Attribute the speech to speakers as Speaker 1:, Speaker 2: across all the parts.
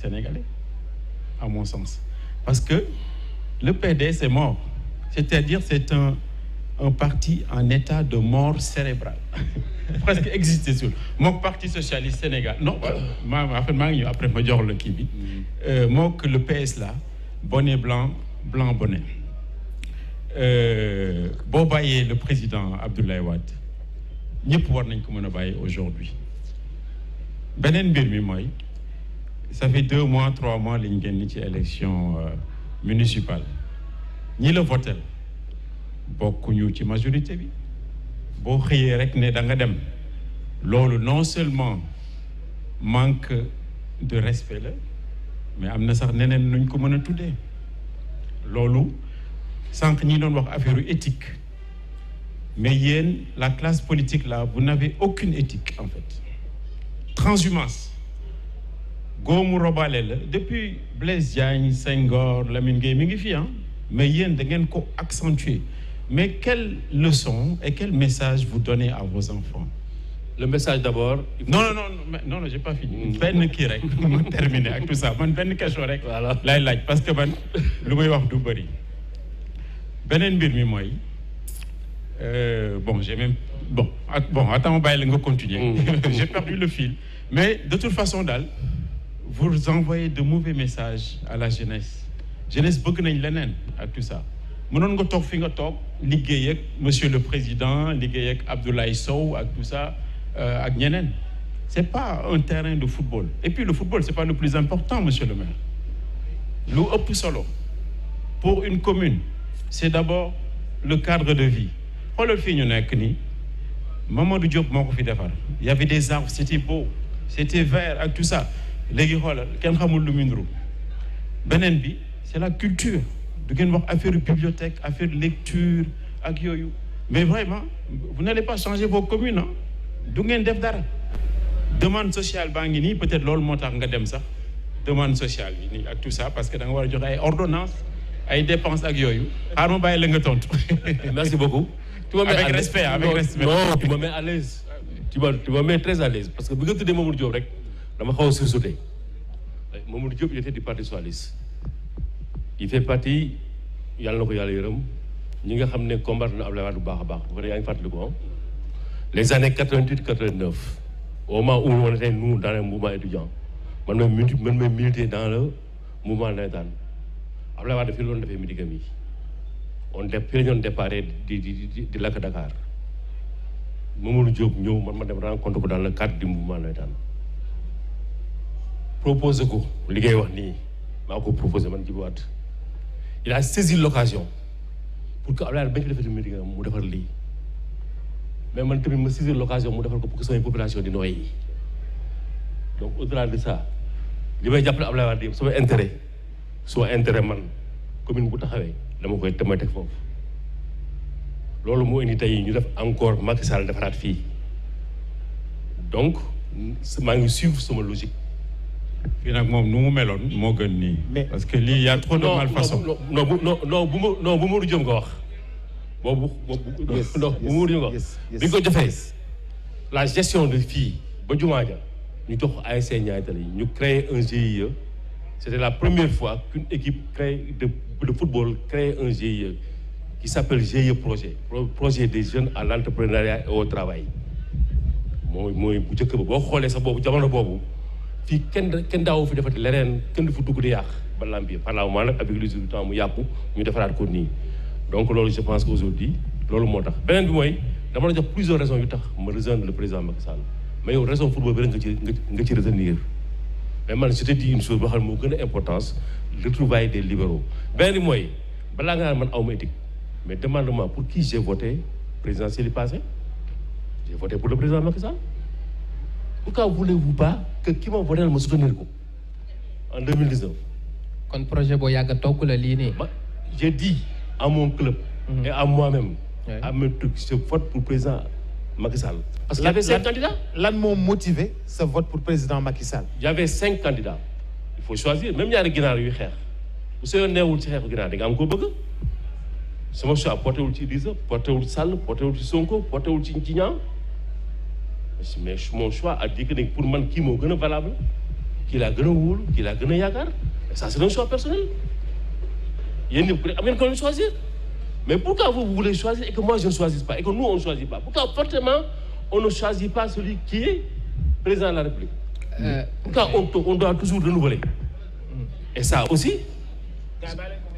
Speaker 1: sénégalais, à mon sens. Parce que le PDS est mort. C'est-à-dire c'est un parti en état de mort cérébrale. Presque existé sur mon parti socialiste Sénégal. Non, après ma jox le kii bi. Moo que le PS là, bonnet blanc, blanc bonnet. Boo bàyyee le président Abdoulaye Wade ñëpp war nañ ko mën a bàyyi aujourd'hui. Beneen mbir mi mooy ça fait 2 mois 3 mois li ñu génn ci élection municipale ñi la votel bokkuñu ci majorité bi boo xëyee rek ne da nga dem loolu non seulement manque de respect la mais am na sax neneen nuñ ko mën a tuddee loolu sànq ñi doon wax affaire éthique mais yéen la classe politique là vous n'avez aucune éthique en fait transhumance góomu robaale la depuis Blaise Diagne Senghor Lamine Gueye mi ngi fi mais yéen da ngeen ko accentuer mais quelle leçon et quel message vous donnez à vos enfants?
Speaker 2: Le message d'abord.
Speaker 1: Non, j'ai pas fini. benn kii rek ma terminer ak tout ça man benn question rek. voilà lay laaj parce que man lu may wax du bëri. beneen mbir mi mooy bon j'ai même bon attends ma bàyyi la nga continuer. J'ai perdu le fil mais de toute façon daal vous envoyez de mauvais messages à la jeunesse bëgg nañ leneen ak tout ça. mënoon nga toog fi nga toog liggéey ak monsieur le président liggéey ak Abdoulaye Sow ak tout ça ak ñeneen c'est pas un terrain de football et puis le football c'est pas le plus important monsieur le maire lu ëpp solo pour une commune c'est d'abord le cadre de vie xoolal fii ñu nekk nii Mamadou Diop moo ko fi defar il y avait des arbres c'était beau c'était vert ak tout ça léegi xoolal kenn xamul lu mu nuru beneen bi c'est la culture du ngeen wax affaire bibliothèque affaire lecture ak yooyu mais vraiment vous n'allez pas changer vos communes du ngeen def dara demande sociale baa ngi nii peut-être loolu moo tax nga dem sax demande sociale bi nii ak tout ça parce que da nga war a joxe ay ordonnances ay dépenses ak yooyu xaar ma bàyyi la nga tontu.
Speaker 2: Merci beaucoup.
Speaker 1: Avec respect.
Speaker 2: Non, tu me mets à l'aise. Tu me mets très à l'aise parce que bi nga tuddee Mamadou Diop rek dama xaw a sursauté. Mamadou Diop il était du parti socialiste. Il fait partie yàlla na ko yàlla yërëm ñi nga xam ne combattre na Abdoulaye Wade bu baax a baax bu ko yaa ngi fàttali ko les années 88 89 au moment où on était nous dans le mouvement étudiant man may milité dans le mouvement nawetaan Abdoulaye Wade fii la doon defee mitigam yi fii la ñu doon déparé di lakk Dakar Mamadou Diop ñëw man ma dem rencontre ko dans le cadre du mouvement nawetaan proposé ko li ngay wax nii maa ko proposé man Djibo Wade il a saisi l'occasion pour que Abdoulaye bañ ko defee mitigam mu defar lii mais man tamit ma saisir l'occasion mu defal ko pour que samay population di nooyi donc au-delà de ça li may jàppale Abdoulaye Wade yëpp sama intérêt man commune bu taxawee damay teg foofu loolu moo indi tey ñu def encore Macky Sall defaraat fii donc maa ngi suivre sama logique.
Speaker 1: fii nag moom nu mu meloon moo gën nii. parce que lii y a trop de malfaçon.
Speaker 2: non bu Mamadou Diop nga wax. boobu bu Mamadou Diop nga wax. bi ñu ko defee la gestion de fii ba jumaa ja ñu jox ASC Niayes Tally ñu créer un GIE. C'était la première fois qu'une équipe de football crée un GIE qui s'appelle GIE projet des jeunes à l'entrepreneuriat et au travail mooy bu njëkk ba boo xoolee sax boobu jamono boobu fii kenn daawu fi defati leneen kenn du fa dugg di yàq ba lambi par la moment nag avec les résultats mu yàqu ñu defaraat ko nii donc loolu je pense qu'aujourd'hui loolu moo tax beneen bi mooy dama la jox plusieurs raisons yu tax ma rejoindre le président Macky Sall mais yow raison football bi rek nga ci retenir mais man je te dis une chose boo xam ne moo gën a importance retrouvailles des libéraux beneen bi mooy balaa nga naan man aw ma éthique mais demande-moi pour qui j'ai voté présidentiel yi passé j'ai voté pour le président Macky Sall pourquoi voulez-vous pas que ki ma voté ma soutenir ko en 2019.
Speaker 3: kon projet boo yàgg a toog la lii nii.
Speaker 2: j'ai dit à mon club. Et à moi-même. à mes trucs je vote pour président Macky Sall. Parce qu'il y avait 5 candidats.
Speaker 4: Lan moo motivé ce vote pour président Macky Sall.
Speaker 2: Il y avait 5 candidats. Il faut choisir même ñaari ginaar yuy xeex bu soo neewul ci xeexu ginaar da nga am ko bëgg sama choix porté wul ci Idrissa porté wul Sall porté wul ci Sonko porté wul ci Niang mais mon choix a dit que pour man kii moo gën a valable kii laa gën a wóolu kii laa gën a yaakaar ça c'est un choix personnel yéen ñëpp am ngeen ko leen choisir mais pourquoi vous voulez choisir et que moi je ne choisis pas et que nous on ne choisit pas pourquoi forcément on ne choisit pas celui qui est président de la République pourquoi on doit toujours renouveler et ça aussi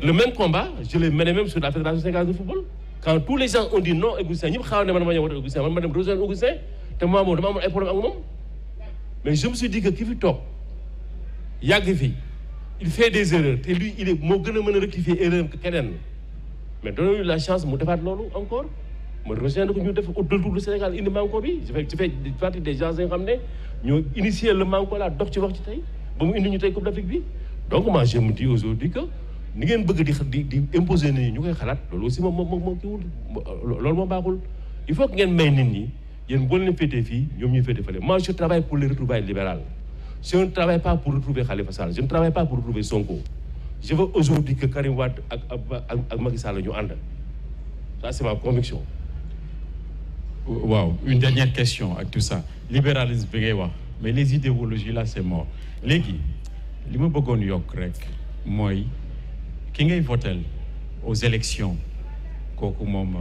Speaker 2: le même combat je l'ai mené même sur la Fédération sénégalaise de football quand tous les gens ont dit non Augustin ñëpp xaw ne man ma ñëw wote Augustin man ma dem rejoindre Augustin te moi moom dama amoon ay problème ak moom mais je me suis dit que ki fi toog yàgg fi il fait des erreurs te lui il est moo gën a mën a rectifier erreur que keneen mais donnons-lui la chance mu defaat loolu encore ma rejoindre ko ñu def au tour du Sénégal indi manko bi je fais partie des gens yi nga xam ne ñoo initier le manko là dox ci wax ci tey ba mu indi ñu tey Coupe d'Afrique bi donc moi je me dis aujourd'hui que ni ngeen bëgg di imposer nit ñi ñu koy xalaat loolu aussi moom kiiwul loolu moo baaxul il faut que ngeen may nit ñi yéen boo leen féetee fii ñoom ñuy féetee fële moi je travaille pour les retrouvailles libérales je ne travaille pas pour retrouver Khalifa Sall je ne travaille pas pour retrouver Sonko je veux aujourd'hui que Karim Wade ak Macky Sall ñu ànd ça c'est ma conviction.
Speaker 1: waaw une dernière question ak tout ça libéralisme bi ngay wax mais les idéologies là c'est mort léegi li ma bëggoon yokk rek mooy ki ngay votel aux élections kooku moom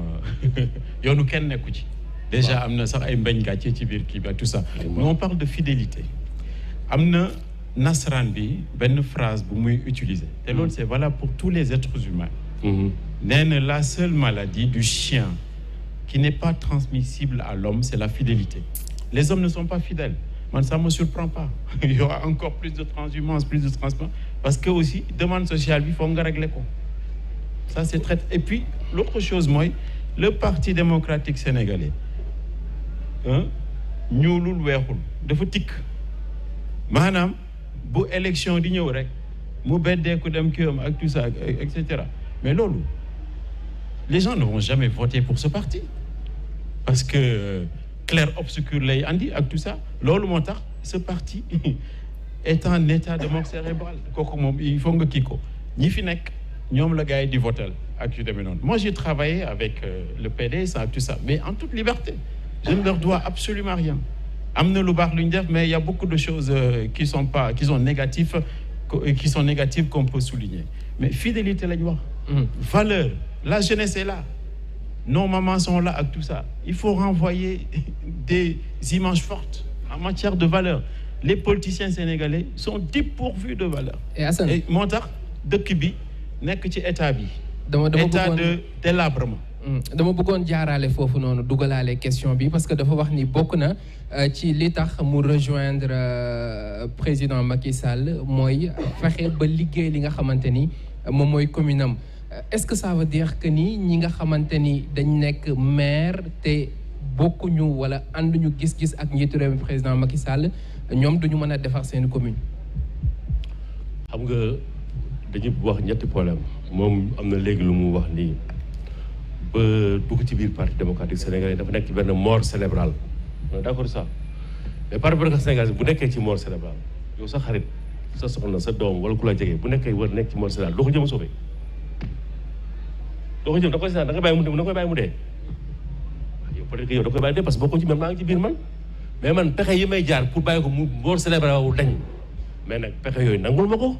Speaker 1: yoonu kenn nekku ci déjà am na sax ay mbeñ gàcce ci biir kii bi ak tout ça mais on parle de fidélité am na nasaraan bi benn phrase bu muy utiliser te loolu c'est valable pour tous les êtres humains nee na la seule maladie du chien qui n'est pas transmissible à l'homme c'est la fidélité les hommes ne sont pas fidèles man ça me surprend pas il y aura encore plus de transhumance plus de transport parce que aussi demande sociale bi foog nga régler ko ça c'est très et puis l'autre chose mooy le parti démocratique sénégalais ñuulul weexul dafa tikk maanaam bu élection di ñëw rek mu beddeeku dem kiwam ak tout ça et cetera mais loolu les gens ne vont jamais voter pour ce parti parce que clair obscur lay andi ak tout ça loolu moo tax ce parti est en état de mort cérébrale kooku moom il faut nga kii ko ñi fi nekk ñoom la gars yi di voter ak yu demee noonu moi j'ai travaillé avec le PDS ak tout ça mais en toute liberté je ne leur dois absolument rien am na lu baax lu ñu def mais il y a beaucoup de choses qui sont négatives qu'on peut souligner mais fidélité la ñu wax valeur la jeunesse est là nos mamans sont là ak tout ça il faut renvoyer des images fortes en matière de valeur les politiciens sénégalais sont dépourvus de valeur et moo tax dëkk bi nekk ci état bi état de délabrement
Speaker 3: dama bëggoon jaaraale foofu noonu dugalaale question bi parce que dafa wax ni bokk na ci li tax mu rejoindre président Macky Sall mooy fexe ba liggéey li nga xamante ni moom mooy commune am est-ce que ça veut dire que ni ñi nga xamante ni dañ nekk maire te bokkuñu wala ànduñu gis-gis ak njiitu réew mi président Macky Sall ñoom duñu mën a defar seen commune.
Speaker 2: xam nga dañuy wax ñetti problème moom am na léegi lu mu wax nii ba dugg ci biir parti démocratique sénégalais dafa nekk ci benn mort cérébrale d'accord ça mais parti démocratique sénégalais bu nekkee ci mort cérébrale yow sa xarit sa soxna sa doom wala ku la jege bu nekkee war nekk ci mort cérébrale doo ko jëm a sauver doo ko jëm da koy seetaan da nga bàyyi mu dee da koy bàyyi mu dee yow peut-être que yow da koy bàyyi dee parce que boo ko ci man maa ngi ci biir man mais man pexe yi may jaar pour bàyyi ko mu mort cérébrale wu dañ mais nag pexe yooyu nangul ma ko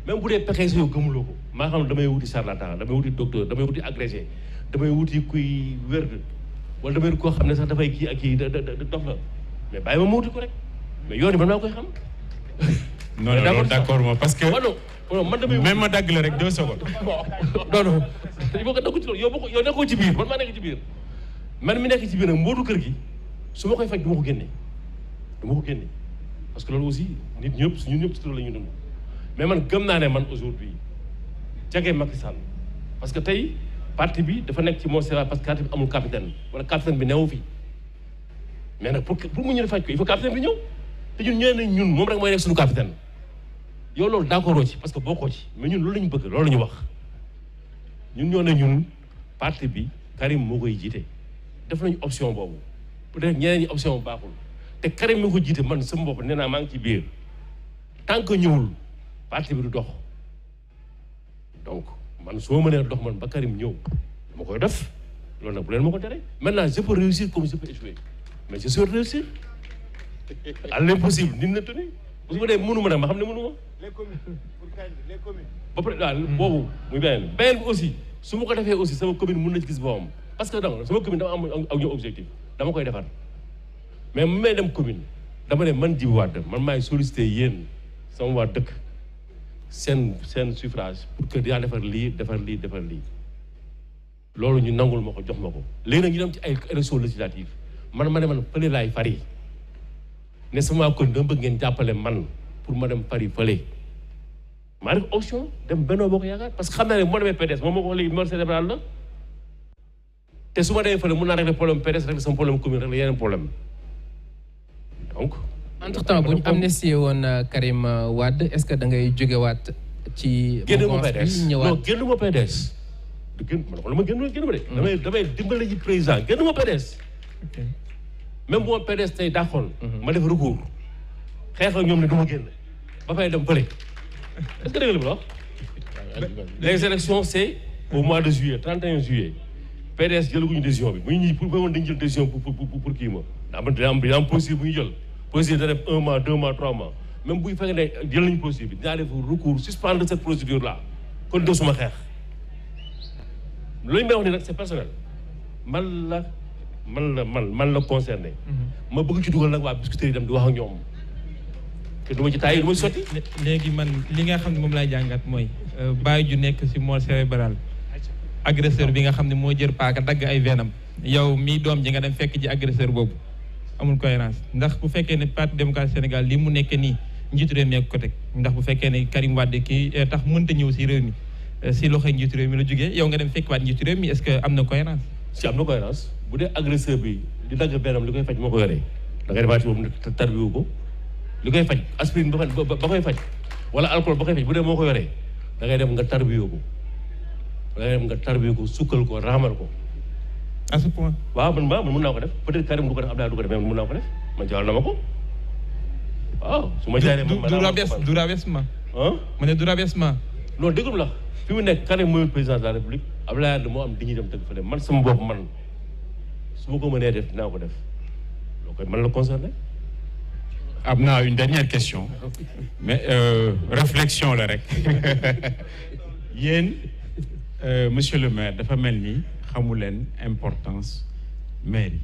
Speaker 2: même bu dee pexe si yow gëmuloo ko maa xam ne damay wuti charlatan damay wuti docteur damay wuti agrégé damay wuti kuy wér wala damay koo xam ne sax dafay kii ak kii dof la mais bàyyi ma wuti ko rek mais yoon yi man maa koy xam.
Speaker 1: non non d'accord moi parce que.
Speaker 2: man damay
Speaker 1: même ma dagg la rek 2 secondes.
Speaker 2: non il faut que daggu ci loolu yow nekkoo ci biir man maa nekk ci biir man mi nekk ci biir nag mbootu kër gi su ma koy faj du ma ko génne parce que loolu aussi nit ñëpp ñun ñëpp si loolu la ñuy dund mais man gëm naa ne man aujourd'hui jege Macky Sall parce que tey parti bi dafa nekk ci mort cérébrale parce que parti bi amul capitaine wala capitaine bi newu fi mais nag pour mu ñu faj ko il faut capitaine bi ñëw te ñun ñëwee nañ ñun moom rek mooy nekk suñu capitaine yow loolu d'accord ci parce que bokkoo ci mais ñun loolu la ñu bëgg loolu la ñu wax ñun ñoo ne ñun parti bi Karim moo koy jiite def nañu option boobu peut-être ñeneen ñi option bu baaxul te Karim moo ko jiite man sama bopp nee naa maa ngi ci biir tant que ñëwul parti bi du dox donc man soo mënee dox man ba Karim ñëw dama koy def loolu nag bu leen ma ko tere maintenant je peux réussir comme je peux échouer mais je sais réussir à l'impossible nul n'est tenu bu su ma dee mënu ma nag ma xam ne mënu ma.
Speaker 4: les communes pour kañ les communes.
Speaker 2: ba pare daal boobu muy beneen bi aussi su ma ko defee aussi sama commune mën na ci gis boppam parce que donc sama commune dama am ak ñoom objectif dama koy defar mais mu may dem commune dama ne man Djiby Wade man maay sollicité yéen sama waa dëkk seen suffrage pour que dinaa defar lii loolu ñu nangul ma ko jox ma ko léegi nag ñu dem ci ay élection législative man fële laay fari ne sama commune dama bëgg ngeen jàppale man pour ma dem fari fële maa def option dem Benno Bokk Yaakaar parce que xam naa ne moo demee PDS moom moo ko wax léegi mémoire cérébrale la te su ma demee fële mun naa régler problème PDS régler sama problème commune régler yeneen problème donc.
Speaker 3: entre temps bu ñu amnistie woon Karim Wade est-ce que da ngay jógewaat ci.
Speaker 2: génn ma PDS non génn ma PDS. du génn ma génn ma de. damay dimbale ji président génn ma PDS. même bu ma PDS tey dàqoon. ma def recours xeex ak ñoom ne du ma génn ba fay dem fële. est-ce que dégg nga li ma wax. les élections c'est au mois de juillet 31 juillet PDS jëlaguñu décision bi bu ñu pour ba woon dañu jël décision pour kii ma. daa am possible bu ñu jël possible da def 1 mois 2 mois 3 mois même bu fekkee ne jël nañu possible bi dinaa def recours suspendre cette procédure là kon doo suma xeex. loolu may wax ni nag c'est personnel man la concerné. ma bëgg ci dugal nag waa Biscuiterie dem di wax ak ñoom. te du ma ci taay du ma ci sotti.
Speaker 5: léegi man li nga xam ne moom laay jàngat mooy bàyyi ju nekk ci mort cérébral agresseur bi nga xam ne moo jër paaka dagg ay venam yow mii doom ji nga dem fekk ji agresseur boobu amul cohérence ndax bu fekkee ne Parti démocratique Sénégal li mu nekk nii njiitu réew mi ak ko teg ndax bu fekkee ne Karim Wade kii tax mënta ñëw ci réew mi ci loxoy njiitu réew mi la jógee yow nga dem fekk waat njiitu réew mi est-ce que am na cohérence.
Speaker 2: si am na cohérence bu dee agresseur bi di dagg benam li koy faj moo ko yoree da ngay defaat ci boobu tarbiwu ko li koy faj aspirine ba koy faj wala alcool ba koy faj bu dee moo ko yoree da ngay dem nga tarbiwu ko sukkal ko raamal ko.
Speaker 5: à ce point.
Speaker 2: waaw man mën naa ko def peut-être Karim du ko def Abdoulaye du ko def mais mën naa ko def man jaral na ma ko waaw. su ma jaaree man
Speaker 5: du rabaissement. ma ne du rabaissement.
Speaker 2: non déglu la fi mu nekk Karim mooy président de la République Abdoulaye moo am dignité dem tëgg fële man sama bopp man su ma ko mënee def dinaa ko def loo koy man la concerné.
Speaker 1: am naa une dernière question mais réflexion la rek yéen monsieur le maire dafa mel ni xamu leen importance maire yi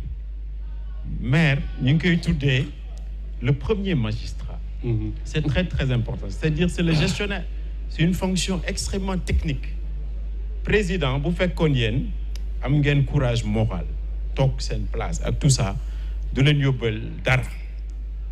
Speaker 1: maire ñu ngi koy tuddee le premier magistrat. C'est très très important c'est-à-dire c'est le gestionnaire c'est une fonction extrêmement technique président bu fekkoon yéen am ngeen courage moral toog seen place ak tout ça du leen yóbbal dara